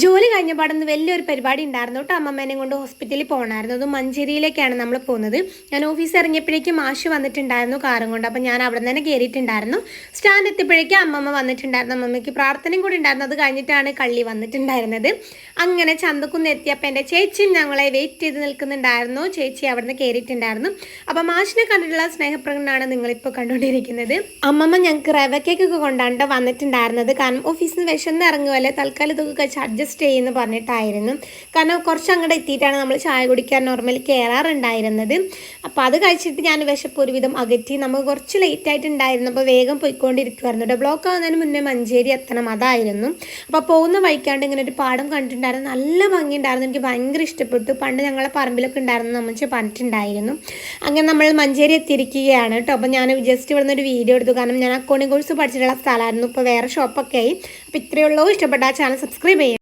ജോലി കഴിഞ്ഞ പാടന്ന് വലിയൊരു പരിപാടി ഉണ്ടായിരുന്നു കേട്ടോ. അമ്മമ്മേനെ കൊണ്ട് ഹോസ്പിറ്റലിൽ പോകണമായിരുന്നു. അത് മഞ്ചേരിയിലേക്കാണ് നമ്മൾ പോകുന്നത്. ഞാൻ ഓഫീസ് ഇറങ്ങിയപ്പോഴേക്കും മാഷ് വന്നിട്ടുണ്ടായിരുന്നു കാറും കൊണ്ട്. അപ്പം ഞാൻ അവിടെ തന്നെ കയറിയിട്ടുണ്ടായിരുന്നു. സ്റ്റാൻഡ് എത്തിയപ്പോഴേക്കും അമ്മമ്മ വന്നിട്ടുണ്ടായിരുന്നു. അമ്മമ്മയ്ക്ക് പ്രാർത്ഥനയും കൂടി ഉണ്ടായിരുന്നു. അത് കഴിഞ്ഞിട്ടാണ് കള്ളി വന്നിട്ടുണ്ടായിരുന്നത്. അങ്ങനെ ചന്തക്കുന്ന് എത്തിയപ്പോൾ എൻ്റെ ചേച്ചിയും ഞങ്ങളെ വെയിറ്റ് ചെയ്ത് നിൽക്കുന്നുണ്ടായിരുന്നു. ചേച്ചി അവിടെ നിന്ന് കയറിയിട്ടുണ്ടായിരുന്നു. അപ്പം മാഷിനെ കണ്ടിട്ടുള്ള സ്നേഹപ്രകടനമാണ് നിങ്ങളിപ്പോൾ കണ്ടുകൊണ്ടിരിക്കുന്നത്. അമ്മമ്മ ഞങ്ങൾക്ക് റവ കേക്കൊക്കെ കൊണ്ടാണ് വന്നിട്ടുണ്ടായിരുന്നത്. കാരണം ഓഫീസിൽ നിന്ന് വിശന്ന് ഇറങ്ങുമല്ലേ, തൽക്കാലം ഇതൊക്കെ കഴിച്ച് അഡ്ജസ്റ്റ് ചെയ്യുമെന്ന് പറഞ്ഞിട്ടായിരുന്നു. കാരണം കുറച്ച് അങ്ങോട്ട് എത്തിയിട്ടാണ് നമ്മൾ ചായ കുടിക്കാൻ നോർമലി കയറാറുണ്ടായിരുന്നത്. അപ്പോൾ അത് കഴിച്ചിട്ട് ഞാൻ വിശപ്പ് ഒരുവിധം അകറ്റി. നമുക്ക് കുറച്ച് ലേറ്റ് ആയിട്ടുണ്ടായിരുന്നു. അപ്പോൾ വേഗം പോയിക്കൊണ്ടിരിക്കുമായിരുന്നു കേട്ടോ. ബ്ലോക്ക് ആവുന്നതിന് മുന്നേ മഞ്ചേരി എത്തണം, അതായിരുന്നു. അപ്പോൾ പോകുന്ന വഴിക്കാണ്ട് ഇങ്ങനെ ഒരു പാടം കണ്ടിട്ടുണ്ടായിരുന്നു. നല്ല ഭംഗിയുണ്ടായിരുന്നു. എനിക്ക് ഭയങ്കര ഇഷ്ടപ്പെട്ടു. പണ്ട് ഞങ്ങളെ പറമ്പിലൊക്കെ ഉണ്ടായിരുന്നു നമ്മൾ പറഞ്ഞിട്ടുണ്ടായിരുന്നു. അങ്ങനെ നമ്മൾ മഞ്ചേരി എത്തിയിരിക്കുകയാണ് കേട്ടോ. അപ്പോൾ ഞാൻ ജസ്റ്റ് ഇവിടെ നിന്ന് ഒരു വീഡിയോ എടുത്തു. കാരണം ഞാൻ അക്കൗണ്ടിങ് കോഴ്സ് പഠിച്ചിട്ടുള്ള സ്ഥലമായിരുന്നു. ഇപ്പോൾ വേറെ ഷോപ്പൊക്കെ ആയി. അപ്പോൾ ഇത്രയേ ഉള്ളൂ. ഇഷ്ടപ്പെട്ട ആ ചാനൽ സബ്സ്ക്രൈബ് ചെയ്യാം.